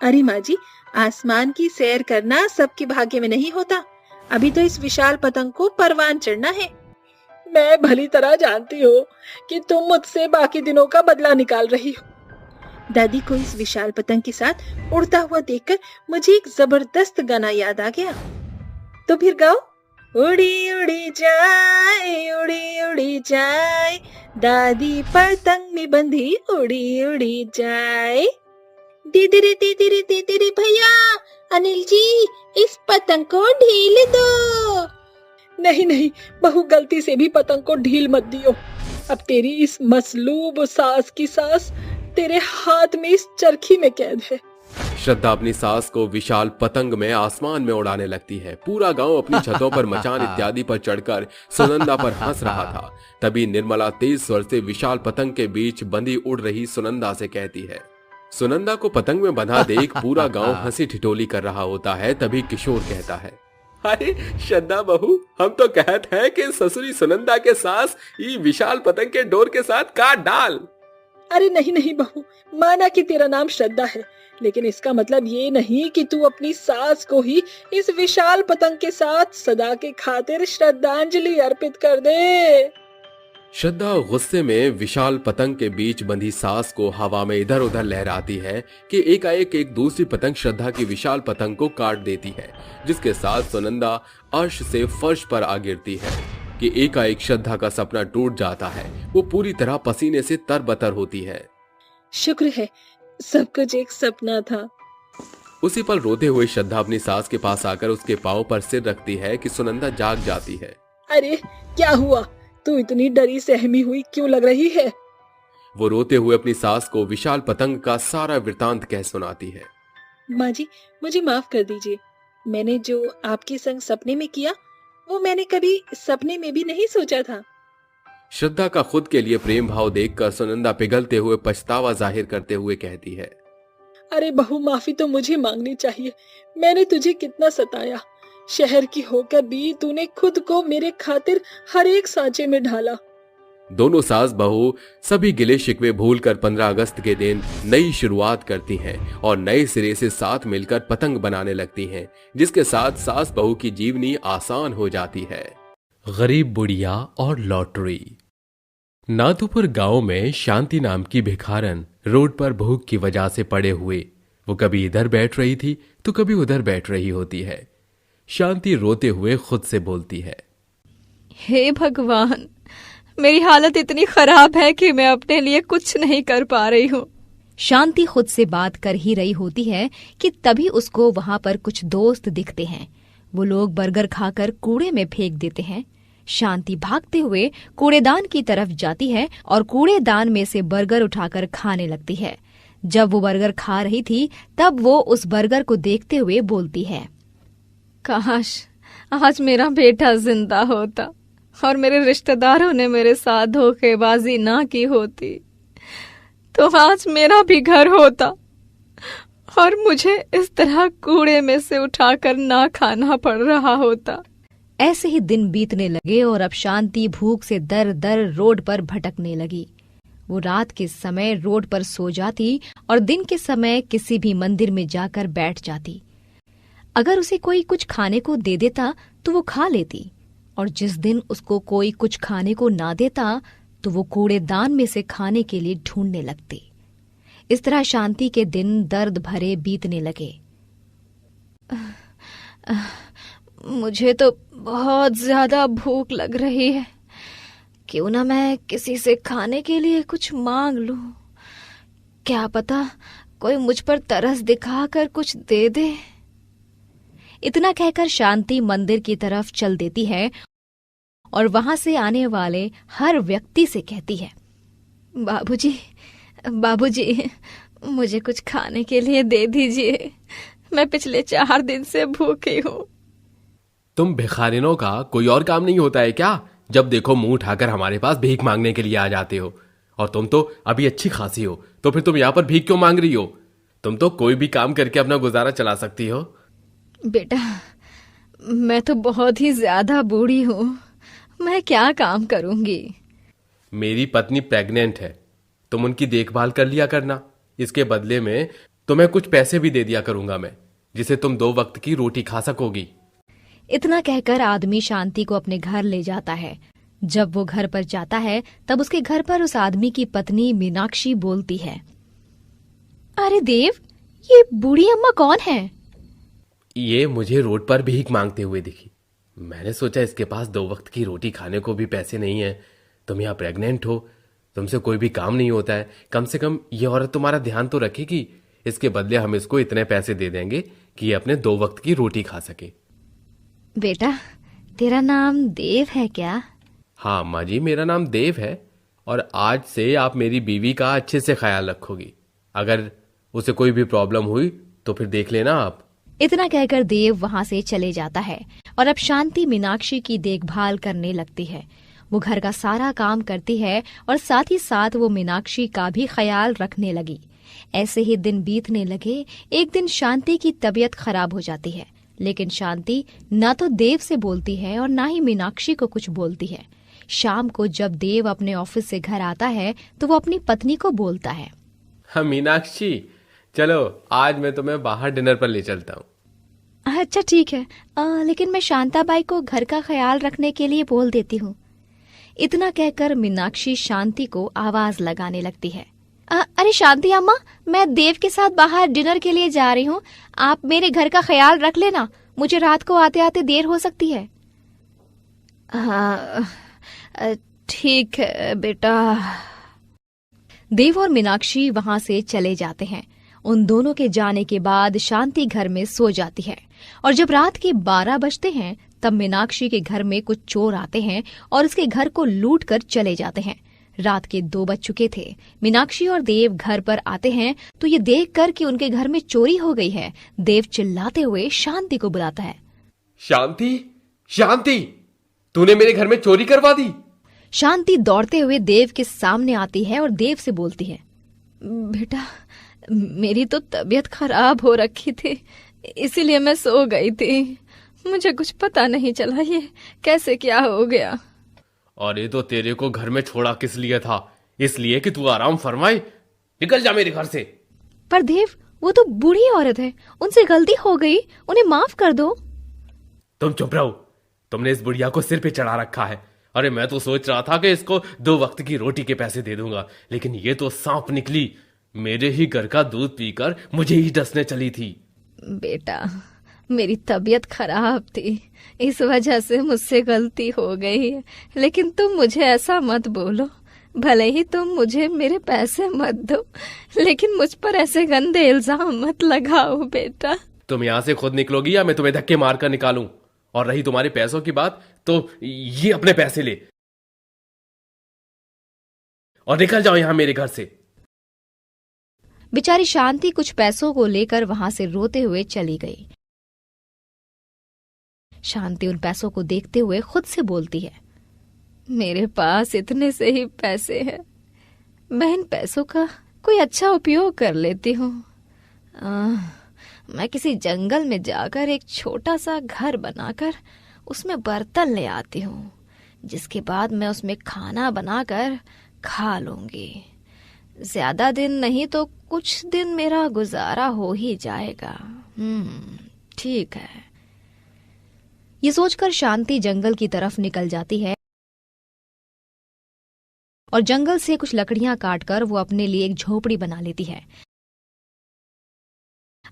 अरे माँ जी, आसमान की सैर करना सबके भाग्य में नहीं होता। अभी तो इस विशाल पतंग को परवान चढ़ना है। मैं भली तरह जानती हूँ कि तुम मुझसे बाकी दिनों का बदला निकाल रही हो। दादी को इस विशाल पतंग के साथ उड़ता हुआ देखकर मुझे एक जबरदस्त गाना याद आ गया। तो फिर गाओ। उड़ी उड़ी जाए, दादी पतंग में बंधी उड़ी उड़ी जाए। दीदी भैया, अनिल जी, इस पतंग को ढील दो। नहीं नहीं बहू, गलती से भी पतंग को ढील मत दियो। अब तेरी इस मसलूब सास की सांस तेरे हाथ में इस चरखी में कैद है। श्रद्धा अपनी सास को विशाल पतंग में आसमान में उड़ाने लगती है। पूरा गांव अपनी छतों पर, मचान इत्यादि पर चढ़कर सुनंदा पर हंस रहा था। तभी निर्मला तेज स्वर से विशाल पतंग के बीच बंधी उड़ रही सुनंदा से कहती है। सुनंदा को पतंग में बंधा देख पूरा गांव हंसी ठिठोली कर रहा होता है। तभी किशोर कहता है, अरे श्रद्धा बहू, हम तो कहते हैं कि ससुरी सुनंदा के सास ये विशाल पतंग के डोर के साथ काट डाल। अरे नहीं नहीं बहू, माना कि तेरा नाम श्रद्धा है, लेकिन इसका मतलब ये नहीं कि तू अपनी सास को ही इस विशाल पतंग के साथ सदा के खातिर श्रद्धांजलि अर्पित कर दे। श्रद्धा गुस्से में विशाल पतंग के बीच बंधी सास को हवा में इधर उधर लहराती है कि एकाएक एक दूसरी पतंग श्रद्धा की विशाल पतंग को काट देती है, जिसके साथ सुनंदा अर्श से फर्श पर आ गिरती है। कि एकाएक श्रद्धा का सपना टूट जाता है। वो पूरी तरह पसीने से तरबतर होती है। शुक्र है, सब कुछ एक सपना था। उसी पल रोते हुए श्रद्धा अपनी सास के पास आकर उसके पांव पर सिर रखती है कि सुनंदा जाग जाती है। अरे क्या हुआ? तू इतनी डरी सहमी हुई क्यों लग रही है? वो रोते हुए अपनी सास को विशाल पतंग का सारा वृतांत कह सुनाती है। माँ जी, मुझे माफ कर दीजिए। मैंने जो आपके संग सपने में किया वो मैंने कभी सपने में भी नहीं सोचा था। श्रद्धा का खुद के लिए प्रेम भाव देखकर सुनंदा पिघलते हुए पछतावा जाहिर करते हुए कहती है, अरे बहू, माफी तो मुझे मांगनी चाहिए। मैंने तुझे कितना सताया। शहर की होकर भी तूने खुद को मेरे खातिर हर एक सांचे में ढाला। दोनों सास बहू सभी गिले शिकवे भूलकर 15 अगस्त के दिन नई शुरुआत करती हैं और नए सिरे से साथ मिलकर पतंग बनाने लगती हैं, जिसके साथ सास बहू की जीवनी आसान हो जाती है। गरीब बुढ़िया और लॉटरी। नाथुपुर गांव में शांति नाम की भिखारन रोड पर भूख की वजह से पड़े हुए। वो कभी इधर बैठ रही थी तो कभी उधर बैठ रही होती है। शांति रोते हुए खुद से बोलती है, हे भगवान, मेरी हालत इतनी खराब है कि मैं अपने लिए कुछ नहीं कर पा रही हूँ। शांति खुद से बात कर ही रही होती है कि तभी उसको वहाँ पर कुछ दोस्त दिखते हैं। वो लोग बर्गर खाकर कूड़े में फेंक देते हैं। शांति भागते हुए कूड़ेदान की तरफ जाती है और कूड़ेदान में से बर्गर उठाकर खाने लगती है। जब वो बर्गर खा रही थी तब वो उस बर्गर को देखते हुए बोलती है, काश आज मेरा बेटा जिंदा होता और मेरे रिश्तेदारों ने मेरे साथ धोखेबाजी ना की होती तो आज मेरा भी घर होता और मुझे इस तरह कूड़े में से उठाकर ना खाना पड़ रहा होता। ऐसे ही दिन बीतने लगे और अब शांति भूख से दर दर रोड पर भटकने लगी। वो रात के समय रोड पर सो जाती और दिन के समय किसी भी मंदिर में जाकर बैठ जाती। अगर उसे कोई कुछ खाने को दे देता तो वो खा लेती और जिस दिन उसको कोई कुछ खाने को ना देता तो वो कूड़ेदान में से खाने के लिए ढूंढने लगती। इस तरह शांति के दिन दर्द भरे बीतने लगे। मुझे तो बहुत ज्यादा भूख लग रही है। क्यों ना मैं किसी से खाने के लिए कुछ मांग लूं। क्या पता कोई मुझ पर तरस दिखाकर कुछ दे दे। इतना कहकर शांति मंदिर की तरफ चल देती है और वहां से आने वाले हर व्यक्ति से कहती है, बाबूजी, बाबूजी, मुझे कुछ खाने के लिए दे दीजिए। मैं पिछले 4 दिन से भूखी हूँ। तुम भिखारिनों का कोई और काम नहीं होता है क्या? जब देखो मुंह उठाकर हमारे पास भीख मांगने के लिए आ जाते हो। और तुम तो अभी अच्छी खासी हो, तो फिर तुम यहाँ पर भीख क्यों मांग रही हो? तुम तो कोई भी काम करके अपना गुजारा चला सकती हो। बेटा, मैं तो बहुत ही ज्यादा बूढ़ी हूँ, मैं क्या काम करूंगी। मेरी पत्नी प्रेग्नेंट है, तुम उनकी देखभाल कर लिया करना। इसके बदले में तुम्हें कुछ पैसे भी दे दिया करूंगा मैं, जिसे तुम 2 वक्त की रोटी खा सकोगी। इतना कहकर आदमी शांति को अपने घर ले जाता है। जब वो घर पर जाता है तब उसके घर पर उस आदमी की पत्नी मीनाक्षी बोलती है, अरे देव, ये बूढ़ी अम्मा कौन है? ये मुझे रोड पर भीख मांगते हुए दिखी। मैंने सोचा इसके पास 2 वक्त की रोटी खाने को भी पैसे नहीं है। तुम यहाँ प्रेग्नेंट हो, तुमसे कोई भी काम नहीं होता है, कम से कम ये औरत तुम्हारा ध्यान तो रखेगी। इसके बदले हम इसको इतने पैसे दे देंगे कि ये अपने 2 वक्त की रोटी खा सके। बेटा, तेरा नाम देव है क्या? हाँ माँ जी, मेरा नाम देव है और आज से आप मेरी बीवी का अच्छे से ख्याल रखोगी। अगर उसे कोई भी प्रॉब्लम हुई तो फिर देख लेना आप। इतना कहकर देव वहां से चले जाता है और अब शांति मीनाक्षी की देखभाल करने लगती है। वो घर का सारा काम करती है और साथ ही साथ वो मीनाक्षी का भी ख्याल रखने लगी। ऐसे ही दिन बीतने लगे। एक दिन शांति की तबीयत खराब हो जाती है, लेकिन शांति ना तो देव से बोलती है और ना ही मीनाक्षी को कुछ बोलती है। शाम को जब देव अपने ऑफिस से घर आता है तो वो अपनी पत्नी को बोलता है, हाँ मीनाक्षी, चलो आज मैं तुम्हें बाहर डिनर पर ले चलता हूँ। अच्छा ठीक है, लेकिन मैं शांताबाई को घर का ख्याल रखने के लिए बोल देती हूँ। इतना कहकर मीनाक्षी शांति को आवाज लगाने लगती है, अरे शांति अम्मा, मैं देव के साथ बाहर डिनर के लिए जा रही हूँ। आप मेरे घर का ख्याल रख लेना, मुझे रात को आते आते देर हो सकती है। हाँ, ठीक है बेटा। देव और मीनाक्षी वहां से चले जाते हैं। उन दोनों के जाने के बाद शांति घर में सो जाती है और जब रात के 12 बजते हैं तब मीनाक्षी के घर में कुछ चोर आते हैं और उसके घर को लूट कर चले जाते हैं। रात के 2 बज चुके थे। मीनाक्षी और देव घर पर आते हैं तो ये देखकर कि उनके घर में चोरी हो गई है, देव चिल्लाते हुए शांति को बुलाता है। शांति, शांति, तूने मेरे घर में चोरी करवा दी। शांति दौड़ते हुए देव के सामने आती है और देव से बोलती है, बेटा, मेरी तो तबीयत खराब हो रखी थी, इसीलिए मैं सो गई थी। मुझे कुछ पता नहीं चला ये कैसे क्या हो गया। अरे तो तेरे को घर में छोड़ा किस लिए था? इसलिए कि तू आराम फरमाए। निकल जा मेरे घर से। पर देव, वो तो बूढ़ी औरत है, उनसे गलती हो गई, उन्हें माफ कर दो। तुम चुप रहो। तुमने इस बुढ़िया को सिर पे चढ़ा रखा है। अरे मैं तो सोच रहा था कि इसको 2 वक्त की रोटी के पैसे दे दूंगा, लेकिन ये तो सांप निकली। मेरे ही घर का दूध पीकर मुझे ही डसने चली थी। बेटा, मेरी तबीयत खराब थी, इस वजह से मुझसे गलती हो गई है, लेकिन तुम मुझे ऐसा मत बोलो। भले ही तुम मुझे मेरे पैसे मत दो, लेकिन मुझ पर ऐसे गंदे इल्जाम मत लगाओ बेटा। तुम यहाँ से खुद निकलोगी या मैं तुम्हें धक्के मारकर निकालूं? और रही तुम्हारे पैसों की बात, तो ये अपने पैसे ले और निकल जाओ यहां मेरे घर से। बेचारी शांति कुछ पैसों को लेकर वहां से रोते हुए चली गई। शांति उन पैसों को देखते हुए खुद से बोलती है, मेरे पास इतने से ही पैसे हैं, मैं इन पैसों का कोई अच्छा उपयोग कर लेती हूँ। मैं किसी जंगल में जाकर एक छोटा सा घर बनाकर उसमें बर्तन ले आती हूँ, जिसके बाद मैं उसमें खाना बनाकर खा लूंगी। ज्यादा दिन नहीं तो कुछ दिन मेरा गुजारा हो ही जाएगा। ठीक है। ये सोचकर शांति जंगल की तरफ निकल जाती है और जंगल से कुछ लकड़ियां काटकर वो अपने लिए एक झोपड़ी बना लेती है।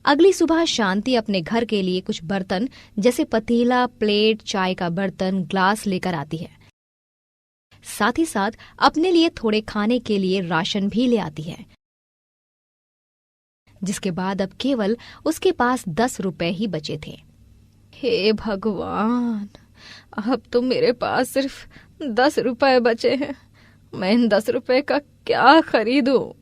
अगली सुबह शांति अपने घर के लिए कुछ बर्तन जैसे पतीला, प्लेट, चाय का बर्तन, ग्लास लेकर आती है। साथ ही साथ अपने लिए थोड़े खाने के लिए राशन भी ले आती है, जिसके बाद अब केवल उसके पास 10 रुपए ही बचे थे। हे भगवान, अब तो मेरे पास सिर्फ 10 रुपए बचे हैं। मैं इन 10 रुपए का क्या खरीदूं?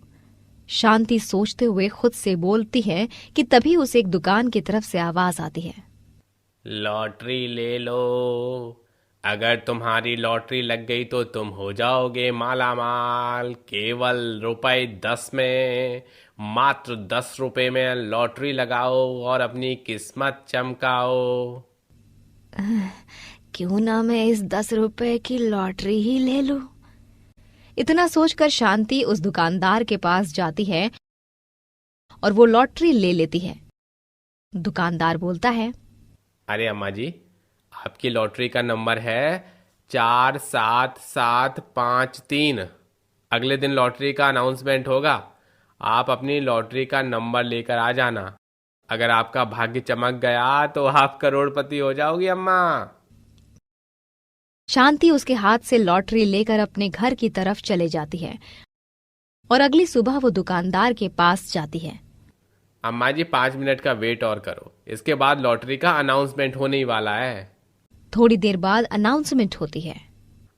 शांति सोचते हुए खुद से बोलती है कि तभी उसे एक दुकान की तरफ से आवाज आती है, लॉटरी ले लो। अगर तुम्हारी लॉटरी लग गई तो तुम हो जाओगे माला माल। केवल ₹10 में, मात्र 10 रुपए में लॉटरी लगाओ और अपनी किस्मत चमकाओ। क्यों ना मैं इस 10 रुपए की लॉटरी ही ले लूं? इतना सोचकर शांति उस दुकानदार के पास जाती है और वो लॉटरी ले लेती है। दुकानदार बोलता है, अरे अम्मा जी, आपकी लॉटरी का नंबर है 47753। अगले दिन लॉटरी का अनाउंसमेंट होगा। आप अपनी लॉटरी का नंबर लेकर आ जाना। अगर आपका भाग्य चमक गया तो आप करोड़पति हो जाओगी अम्मा। शांति उसके हाथ से लॉटरी लेकर अपने घर की तरफ चले जाती है और अगली सुबह वो दुकानदार के पास जाती है। अम्मा जी 5 मिनट का वेट और करो, इसके बाद लॉटरी का अनाउंसमेंट होने ही वाला है। थोड़ी देर बाद अनाउंसमेंट होती है।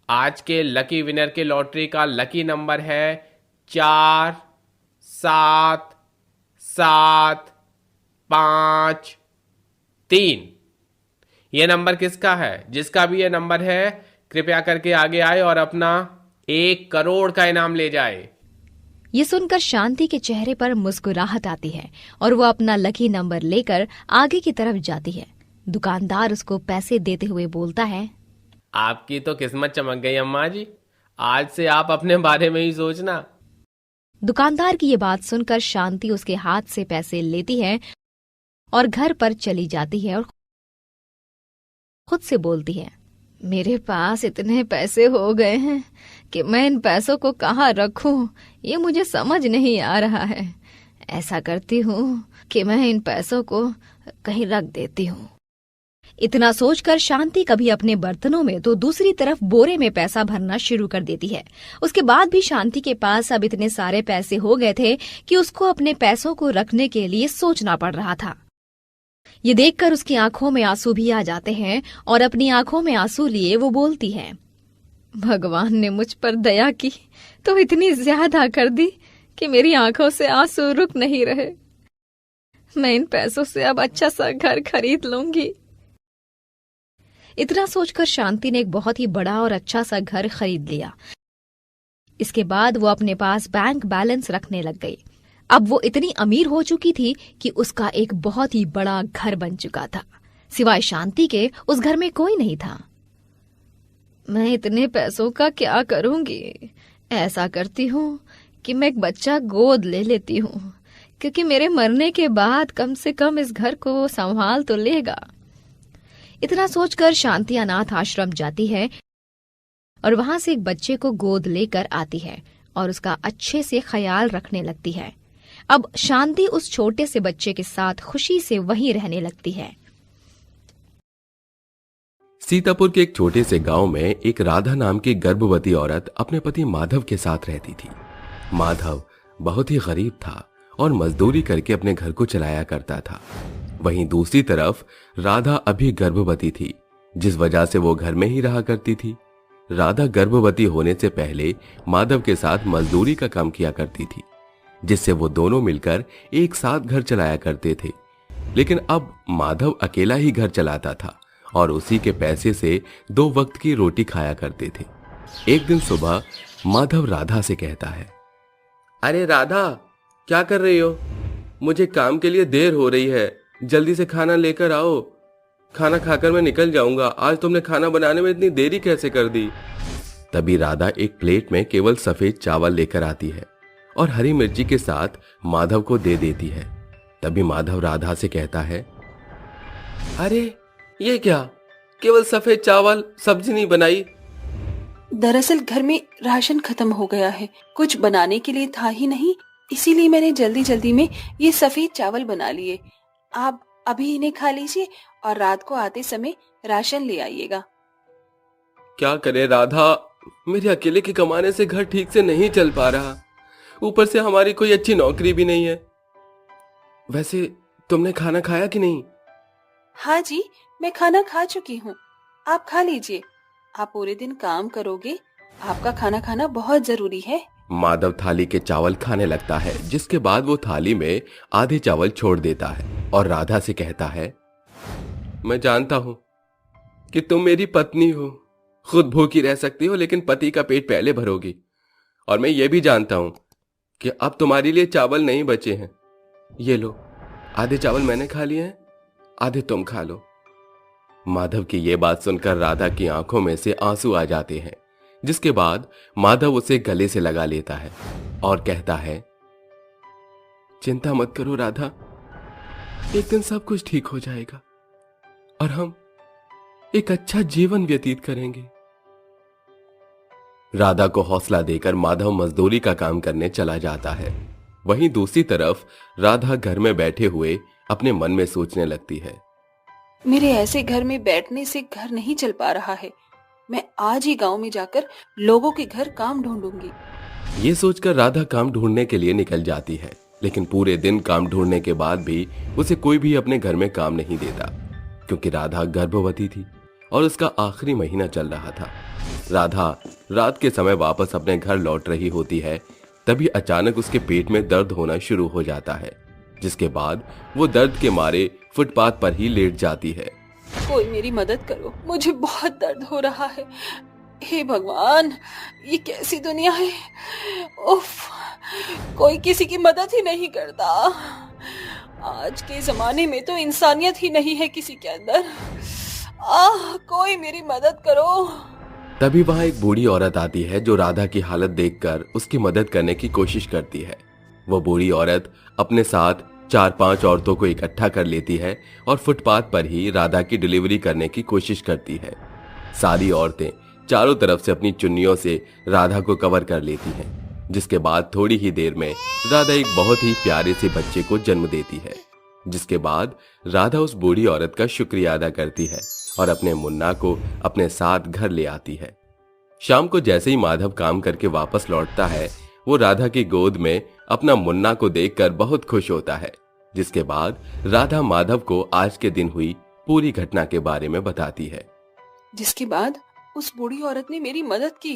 आज के लकी विनर के लॉटरी का लकी नंबर है 477553। यह नंबर किसका है? जिसका भी यह नंबर है कृपया करके आगे आए और अपना 1 करोड़ का इनाम ले जाए। ये सुनकर शांति के चेहरे पर मुस्कुराहट आती है और वो अपना लकी नंबर लेकर आगे की तरफ जाती है। दुकानदार उसको पैसे देते हुए बोलता है, आपकी तो किस्मत चमक गई अम्मा जी। आज से आप अपने बारे में ही सोचना। दुकानदार की ये बात सुनकर शांति उसके हाथ से पैसे लेती है और घर पर चली जाती है और खुद से बोलती है, मेरे पास इतने पैसे हो गए हैं कि मैं इन पैसों को कहाँ रखूं, ये मुझे समझ नहीं आ रहा है। ऐसा करती हूँ कि मैं इन पैसों को कहीं रख देती हूँ। इतना सोचकर शांति कभी अपने बर्तनों में तो दूसरी तरफ बोरे में पैसा भरना शुरू कर देती है। उसके बाद भी शांति के पास अब इतने सारे पैसे हो गए थे कि उसको अपने पैसों को रखने के लिए सोचना पड़ रहा था। ये देखकर उसकी आंखों में आंसू भी आ जाते हैं और अपनी आंखों में आंसू लिए वो बोलती है, भगवान ने मुझ पर दया की तो इतनी ज्यादा कर दी कि मेरी आंखों से आंसू रुक नहीं रहे। मैं इन पैसों से अब अच्छा सा घर खरीद लूंगी। इतना सोचकर शांति ने एक बहुत ही बड़ा और अच्छा सा घर खरीद लिया। इसके बाद वो अपने पास बैंक बैलेंस रखने लग गई। अब वो इतनी अमीर हो चुकी थी कि उसका एक बहुत ही बड़ा घर बन चुका था। सिवाय शांति के उस घर में कोई नहीं था। मैं इतने पैसों का क्या करूंगी? ऐसा करती हूँ कि मैं एक बच्चा गोद ले लेती हूँ, क्योंकि मेरे मरने के बाद कम से कम इस घर को संभाल तो लेगा। इतना सोचकर शांति अनाथ आश्रम जाती है और वहां से एक बच्चे को गोद लेकर आती है और उसका अच्छे से ख्याल रखने लगती है। अब शांति उस छोटे से बच्चे के साथ खुशी से वहीं रहने लगती है। सीतापुर के एक छोटे से गांव में एक राधा नाम की गर्भवती औरत अपने पति माधव के साथ रहती थी। माधव बहुत ही गरीब था और मजदूरी करके अपने घर को चलाया करता था। वहीं दूसरी तरफ राधा अभी गर्भवती थी, जिस वजह से वो घर में ही रहा करती थी। राधा गर्भवती होने से पहले माधव के साथ मजदूरी का काम किया करती थी, जिससे वो दोनों मिलकर एक साथ घर चलाया करते थे। लेकिन अब माधव अकेला ही घर चलाता था और उसी के पैसे से 2 वक्त की रोटी खाया करते थे। एक दिन सुबह माधव राधा से कहता है, अरे राधा, क्या कर रही हो? मुझे काम के लिए देर हो रही है, जल्दी से खाना लेकर आओ। खाना खाकर मैं निकल जाऊंगा। आज तुमने खाना बनाने में इतनी देरी कैसे कर दी? तभी राधा एक प्लेट में केवल सफेद चावल लेकर आती है और हरी मिर्ची के साथ माधव को दे देती है। तभी माधव राधा से कहता है, अरे ये क्या, केवल सफेद चावल, सब्जी नहीं बनाई? दरअसल घर में राशन खत्म हो गया है, कुछ बनाने के लिए था ही नहीं, इसीलिए मैंने जल्दी जल्दी में ये सफेद चावल बना लिए। आप अभी इन्हें खा लीजिए और रात को आते समय राशन ले आइएगा। क्या करे राधा, मेरे अकेले के कमाने से घर ठीक से नहीं चल पा रहा। ऊपर से हमारी कोई अच्छी नौकरी भी नहीं है। वैसे तुमने खाना खाया कि नहीं? हाँ जी, मैं खाना खा चुकी हूँ। आप खा लीजिए। आप पूरे दिन काम करोगे, आपका खाना खाना बहुत जरूरी है। माधव थाली के चावल खाने लगता है, जिसके बाद वो थाली में आधे चावल छोड़ देता है और राधा से कहता है, मैं जानता हूँ कि तुम मेरी पत्नी हो, खुद भूखी रह सकती हो, लेकिन पति का पेट पहले भरोगी। और मैं ये भी जानता हूँ कि अब तुम्हारे लिए चावल नहीं बचे हैं। ये लो, आधे चावल मैंने खा लिए हैं, आधे तुम खा लो। माधव की ये बात सुनकर राधा की आंखों में से आंसू आ जाते हैं, जिसके बाद माधव उसे गले से लगा लेता है और कहता है, चिंता मत करो राधा, एक दिन सब कुछ ठीक हो जाएगा और हम एक अच्छा जीवन व्यतीत करेंगे। राधा को हौसला देकर माधव मजदूरी का काम करने चला जाता है। वहीं दूसरी तरफ राधा घर में बैठे हुए अपने मन में सोचने लगती है, मेरे ऐसे घर में बैठने से घर नहीं चल पा रहा है। मैं आज ही गांव में जाकर लोगों के घर काम ढूंढूंगी। ये सोचकर राधा काम ढूंढने के लिए निकल जाती है, लेकिन पूरे दिन काम ढूंढने के बाद भी उसे कोई भी अपने घर में काम नहीं देता, क्योंकि राधा गर्भवती थी और उसका आखिरी महीना चल रहा था। राधा रात के समय वापस अपने घर लौट रही होती है, तभी अचानक उसके पेट में दर्द होना शुरू हो जाता है, जिसके बाद वो दर्द के मारे फुटपाथ पर ही लेट जाती है। कोई मेरी मदद करो, मुझे बहुत दर्द हो रहा है। हे भगवान, ये कैसी दुनिया है। उफ, कोई किसी की मदद ही नहीं करता। आज के जमाने में तो इंसानियत ही नहीं है किसी के अंदर। कोई मेरी मदद करो। तभी वहां एक बूढ़ी औरत आती है, जो राधा की हालत देखकर उसकी मदद करने की कोशिश करती है। वो बूढ़ी औरत अपने साथ 4-5 औरतों को इकट्ठा कर लेती है और फुटपाथ पर ही राधा की डिलीवरी करने की कोशिश करती है। सारी औरतें चारों तरफ से अपनी चुन्नियों से राधा को कवर कर लेती हैं, जिसके बाद थोड़ी ही देर में राधा एक बहुत ही प्यारे से बच्चे को जन्म देती है, जिसके बाद राधा उस बूढ़ी औरत का शुक्रिया अदा करती है और अपने मुन्ना को अपने साथ घर ले आती है। शाम को जैसे ही माधव काम करके वापस लौटता है, वो राधा की गोद में अपना मुन्ना को देखकर बहुत खुश होता है। जिसके बाद राधा माधव को आज के दिन हुई पूरी घटना के बारे में बताती है। जिसके बाद उस बूढ़ी औरत ने मेरी मदद की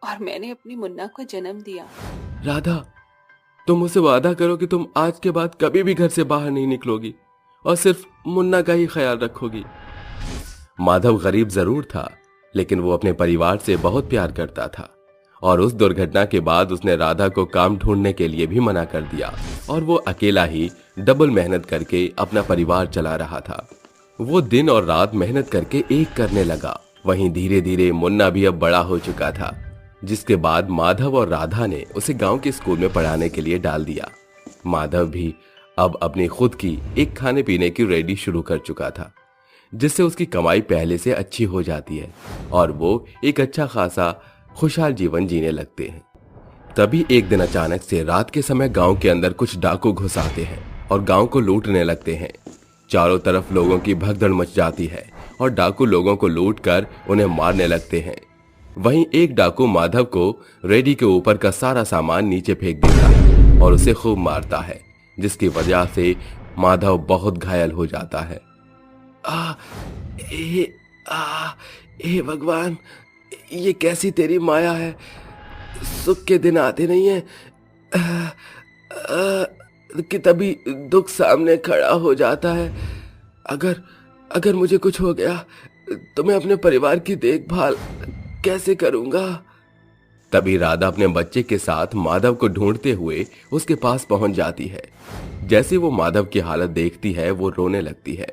और मैंने अपनी मुन्ना को जन्म दिया। राधा, तुम मुझसे वादा करो कि तुम आज के बाद कभी भी घर से बाहर नहीं निकलोगी और सिर्फ मुन्ना का ही ख्याल रखोगी। माधव गरीब जरूर था, लेकिन वो अपने परिवार से बहुत प्यार करता था और उस दुर्घटना के बाद उसने राधा को काम ढूंढने के लिए भी मना कर दिया और वो अकेला ही डबल मेहनत करके अपना परिवार चला रहा था। वो दिन और रात मेहनत करके एक करने लगा। वहीं धीरे धीरे मुन्ना भी अब बड़ा हो चुका था, जिसके बाद माधव और राधा ने उसे गांव के स्कूल में पढ़ाने के लिए डाल दिया। माधव भी अब अपनी खुद की एक खाने पीने की रेडी शुरू कर चुका था, जिससे उसकी कमाई पहले से अच्छी हो जाती है और वो एक अच्छा खासा खुशहाल जीवन जीने लगते हैं। तभी एक दिन अचानक से रात के समय गांव के अंदर कुछ डाकू घुस आते हैं और गांव को लूटने लगते हैं। चारों तरफ लोगों की भगदड़ मच जाती है और डाकू लोगों को लूटकर उन्हें मारने लगते हैं। वहीं एक डाकू माधव को रेडी के ऊपर का सारा सामान नीचे फेंक देता है और उसे खूब मारता है, जिसकी वजह से माधव बहुत घायल हो जाता है। ए भगवान, ये कैसी तेरी माया है, सुख के दिन आते नहीं है कि तभी दुख सामने खड़ा हो जाता है। अगर मुझे कुछ हो गया तो मैं अपने परिवार की देखभाल कैसे करूंगा। तभी राधा अपने बच्चे के साथ माधव को ढूंढते हुए उसके पास पहुंच जाती है। जैसे वो माधव की हालत देखती है, वो रोने लगती है।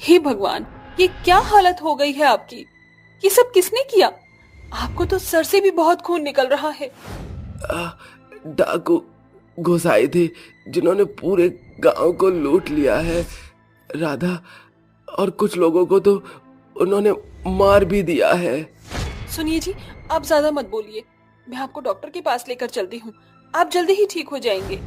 हे भगवान, ये क्या हालत हो गई है आपकी? ये सब किसने किया? आपको तो सर से भी बहुत खून निकल रहा है। डाकू घुस आए थे जिन्होंने पूरे गांव को लूट लिया है राधा, और कुछ लोगों को तो उन्होंने मार भी दिया है। सुनिए जी, आप ज्यादा मत बोलिए, मैं आपको डॉक्टर के पास लेकर चलती हूँ, आप जल्दी ही ठीक हो जाएंगे।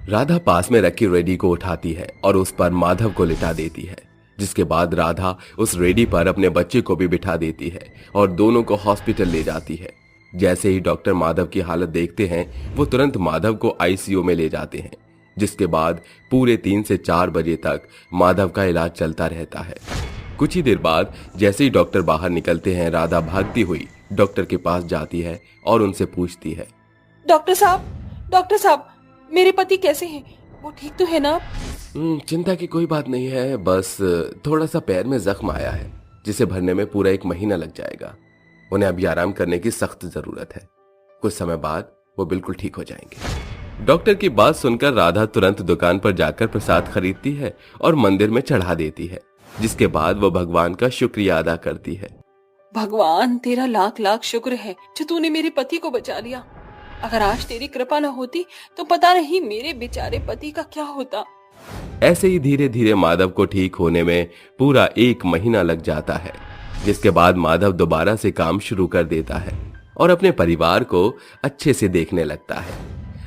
राधा पास में रखी रेडी को उठाती है और उस पर माधव को लिटा देती है। जिसके बाद राधा उस रेडी पर अपने बच्चे को भी बिठा देती है और दोनों को हॉस्पिटल ले जाती है। जैसे ही डॉक्टर माधव की हालत देखते हैं, वो तुरंत माधव को आईसीयू में ले जाते हैं। जिसके बाद पूरे 3 से 4 बजे तक माधव का इलाज चलता रहता है। कुछ ही देर बाद जैसे ही डॉक्टर बाहर निकलते हैं, राधा भागती हुई डॉक्टर के पास जाती है और उनसे पूछती है, डॉक्टर साहब, मेरे पति कैसे हैं? वो ठीक तो है ना? चिंता की कोई बात नहीं है, बस थोड़ा सा पैर में जख्म आया है, जिसे भरने में पूरा 1 महीना लग जाएगा। उन्हें अभी आराम करने की सख्त जरूरत है। कुछ समय बाद वो बिल्कुल ठीक हो जाएंगे। डॉक्टर की बात सुनकर राधा तुरंत दुकान पर जाकर प्रसाद खरीदती है और मंदिर में चढ़ा देती है। जिसके बाद वो भगवान का शुक्रिया अदा करती है। भगवान, तेरा लाख लाख शुक्र है जो तूने मेरे पति को बचा लिया। अगर आज तेरी कृपा न होती तो पता नहीं मेरे बेचारे पति का क्या होता। ऐसे ही धीरे धीरे माधव को ठीक होने में पूरा 1 महीना लग जाता है। जिसके बाद माधव दोबारा से काम शुरू कर देता है और अपने परिवार को अच्छे से देखने लगता है।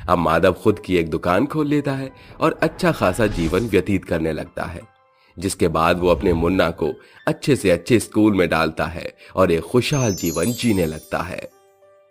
अब माधव खुद की एक दुकान खोल लेता है और अच्छा खासा जीवन व्यतीत करने लगता है। जिसके बाद वो अपने मुन्ना को अच्छे से अच्छे स्कूल में डालता है और एक खुशहाल जीवन जीने लगता है।